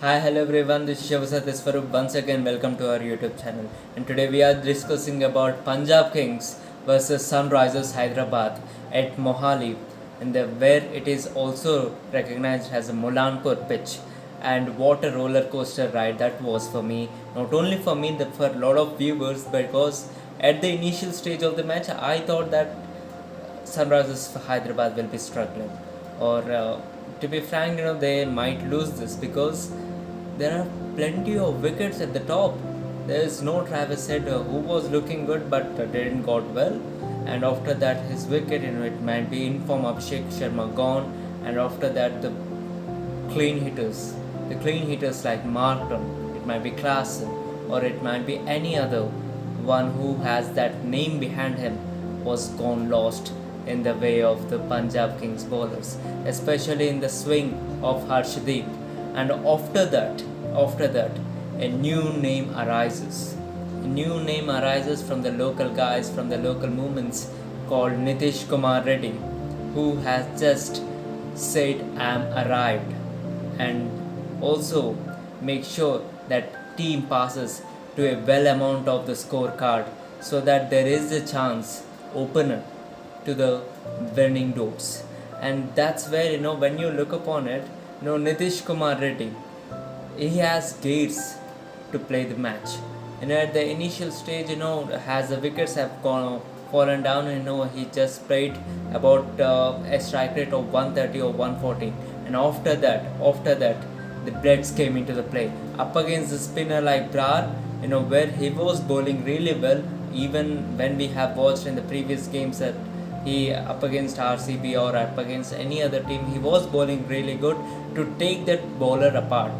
Hi, hello everyone. This is Shiva Satya Swaroop. Once again, welcome to our YouTube channel. And today we are discussing about Punjab Kings versus Sunrisers Hyderabad at Mohali, and where it is also recognized as a Mulanpur pitch. And what a roller coaster ride that was for me. Not only for me, but for a lot of viewers, because at the initial stage of the match, I thought that Sunrisers Hyderabad will be struggling, or to be frank, they might lose this because there are plenty of wickets at the top. There is no Travis Head who was looking good but didn't got well, and after that his wicket, it might be in form Abhishek Sharma gone, and after that the clean hitters like Martin, it might be Klassen, or it might be any other one who has that name behind him was gone lost in the way of the Punjab Kings bowlers, especially in the swing of Harshdeep. And after that, a new name arises. A new name arises from the local guys, from the local movements called Nitish Kumar Reddy, who has just said, "I'm arrived," and also make sure that team passes to a well amount of the scorecard so that there is a chance opener to the winning doors. And that's where, when you look upon it, Nitish Kumar Reddy, he has gears to play the match. At the initial stage, as the wickets have fallen down, he just played about a strike rate of 130 or 140. And after that, the Blades came into the play up against the spinner like Brar, where he was bowling really well. Even when we have watched in the previous games that he up against RCB or up against any other team, he was bowling really good. To take that bowler apart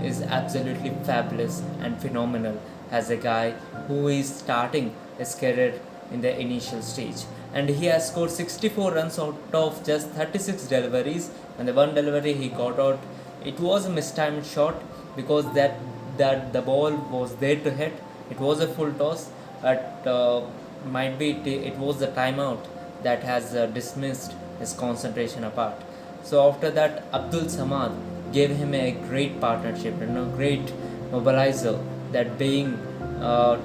is absolutely fabulous and phenomenal as a guy who is starting his career in the initial stage. And he has scored 64 runs out of just 36 deliveries, and the one delivery he got out, it was a mistimed shot because that the ball was there to hit. It was a full toss, but might be it was the timeout that has dismissed his concentration apart. So after that, Abdul Samad gave him a great partnership, great mobilizer. That being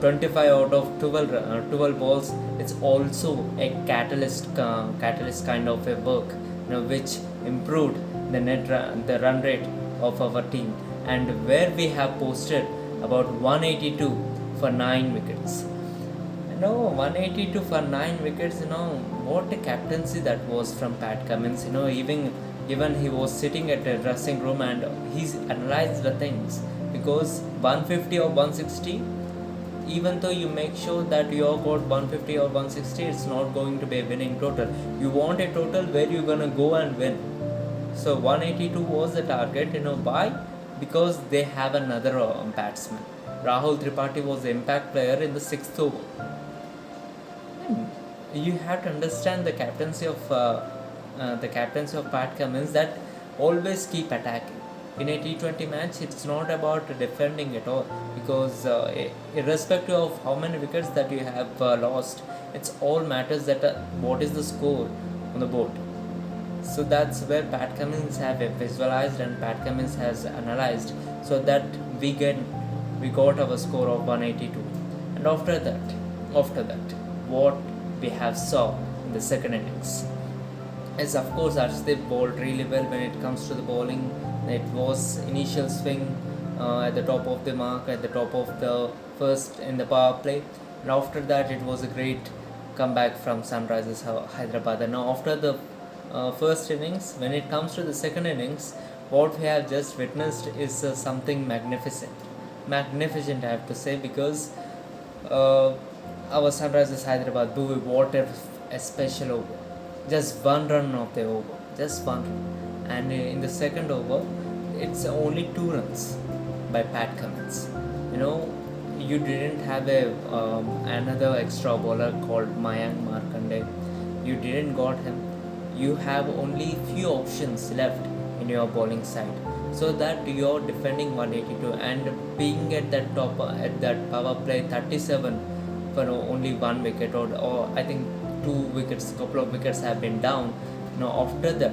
25 out of 12 balls, it's also a catalyst kind of a work, which improved the run rate of our team, and where we have posted about 182 for 9 wickets. 182 for 9 wickets. What a captaincy that was from Pat Cummins. Even he was sitting at a dressing room and he's analyzed the things, because 150 or 160, even though you make sure that you have got 150 or 160, it's not going to be a winning total. You want a total where you're gonna go and win. So 182 was the target. Why? Because they have another batsman. Rahul Tripathi was the impact player in the 6th over. You have to understand the captaincy of Pat Cummins, that always keep attacking. In a T20 match, it's not about defending at all, because irrespective of how many wickets that you have lost, it's all matters that what is the score on the board. So that's where Pat Cummins have visualized and Pat Cummins has analyzed, so that we got our score of 182. And after that, what we have saw in the second innings is, of course, Arshdeep bowled really well when it comes to the bowling. It was initial swing at the top of the mark, at the top of the first in the power play, and after that it was a great comeback from Sunrisers Hyderabad. And now after the first innings, when it comes to the second innings, what we have just witnessed is something magnificent. I have to say, because our Sunrisers Hyderabad, what a special over. Just one run of the over. Just one run. And in the second over, it's only 2 runs by Pat Cummins. You didn't have another extra bowler called Mayank Markande. You didn't got him. You have only few options left in your bowling side, so that you're defending 182 and being at that top at that power play 37 for only 1 wicket, or I think 2 wickets, couple of wickets have been down. After that,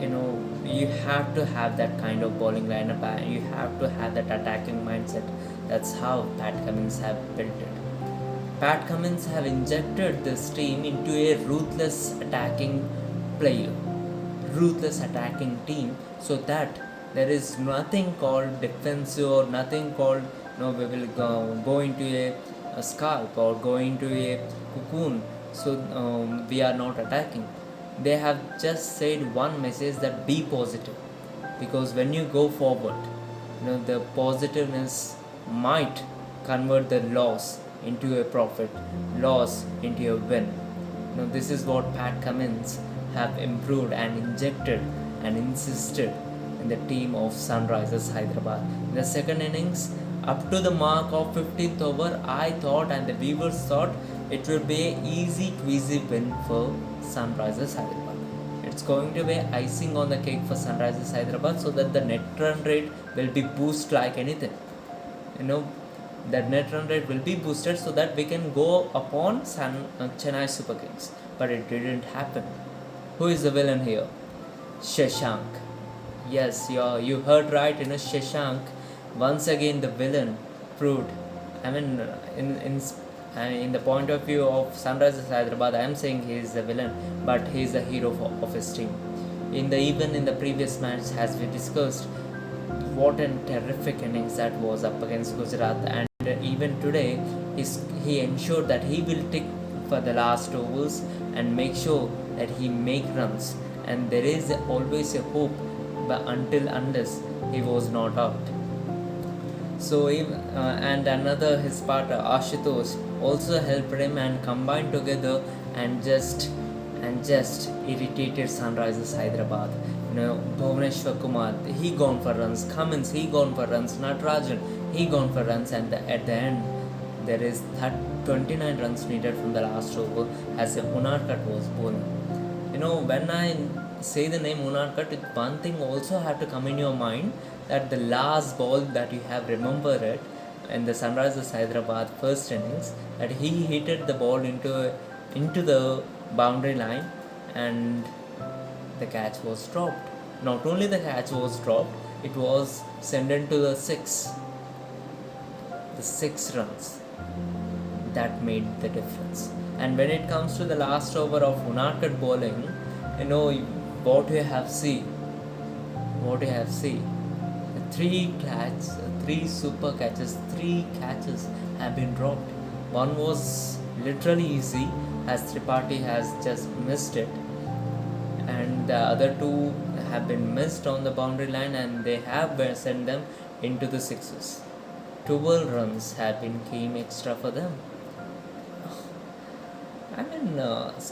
you have to have that kind of bowling lineup, and you have to have that attacking mindset. That's how Pat Cummins have built it. Pat Cummins have injected this team into a player, ruthless attacking team, so that there is nothing called defensive or nothing called we will go into a scalp or go into a cocoon, so we are not attacking. They have just said one message, that be positive, because when you go forward, the positiveness might convert the loss into a profit, loss into a win. This is what Pat Cummins have improved and injected and insisted in the team of Sunrisers Hyderabad. In the second innings, up to the mark of 15th over, I thought and the viewers thought it will be an easy tweezy win for Sunrisers Hyderabad. It's going to be icing on the cake for Sunrisers Hyderabad, so that the net run rate will be boosted like anything. That net run rate will be boosted so that we can go upon Chennai Super Kings. But it didn't happen. Who is the villain here? Shashank. Yes, you heard right. Shashank, once again the villain, proved. I mean, in the point of view of Sunrisers Hyderabad, I am saying he is the villain, but he is the hero of his team. Even in the previous match, as we discussed, what a terrific innings that was up against Gujarat, and even today he ensured that he will tick for the last overs and make sure that he make runs, and there is always a hope, but unless he was not out. So and another his partner Ashutosh also helped him and combined together and just irritated Sunrisers Hyderabad. Bhuvaneshwar Kumar, he gone for runs, Cummins, he gone for runs, Natarajan, he gone for runs, and at the end there is 29 runs needed from the last over as a Unadkat was bowling. When I say the name Unadkat, one thing also have to come in your mind, that the last ball that you have remembered it in the Sunrisers Hyderabad first innings, that he hit the ball into the boundary line and the catch was dropped. Not only the catch was dropped, it was sent into the 6 runs. That made the difference. And when it comes to the last over of Unadkat bowling, what you have seen, three super catches, 3 catches have been dropped. One was literally easy, as Tripathi has just missed it, and the other 2 have been missed on the boundary line, and they have sent them into the 6s. 12 runs have been came extra for them.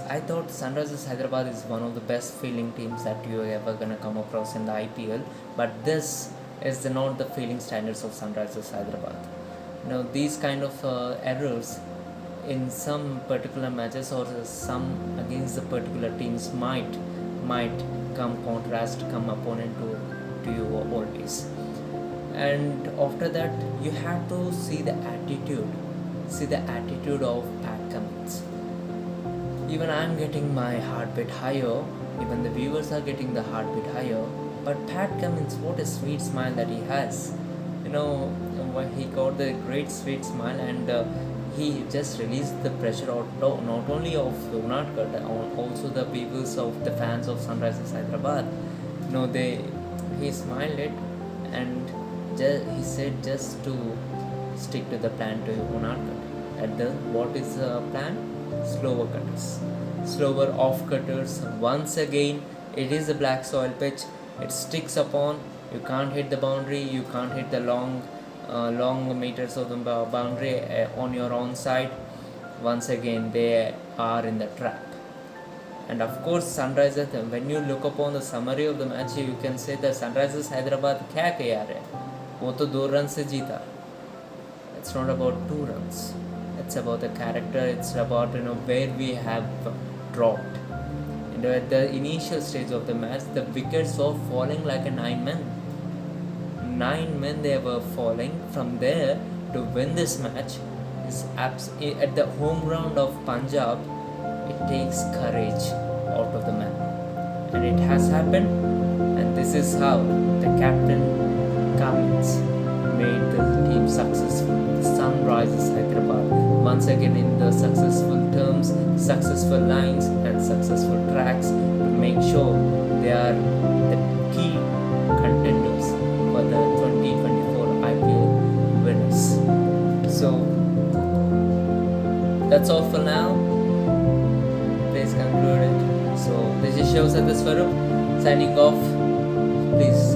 I thought Sunrisers Hyderabad is one of the best fielding teams that you are ever gonna come across in the IPL, but this is not the fielding standards of Sunrisers Hyderabad. These kind of errors in some particular matches or some against the particular teams might come opponent to you always. And after that, you have to see the attitude of Pat Cummins. Even I am getting my heartbeat higher, even the viewers are getting the heartbeat higher, but Pat Cummins, what a sweet smile that he has. He got the great sweet smile, and he just released the pressure out, not only of Unadkat, also the peoples of the fans of Sunrisers Hyderabad. He smiled it, and he said just to stick to the plan to Unadkat. What is the plan? Slower off cutters. Once again, it is a black soil pitch. It sticks upon. You can't hit the boundary. You can't hit the long meters of the boundary on your own side. Once again, they are in the trap. And of course, Sunrisers, when you look upon the summary of the match, you can say that Sunrisers Hyderabad क्या किया है? वो तो 2 runs से जीता. It's not about 2 runs. It's about the character. It's about where we have dropped. At the initial stage of the match, the wickets were falling like a 9 men. 9 men they were falling. From there to win this match is at the home ground of Punjab. It takes courage out of the man, and it has happened. This is how the captain Cummins made the team successful. The Sunrisers Hyderabad once again in the successful terms, successful lines, and successful tracks to make sure they are the key contenders for the 2024 IPL winners. So that's all for now. Please conclude it. So this is Shiva Satya Swaroop signing off. Please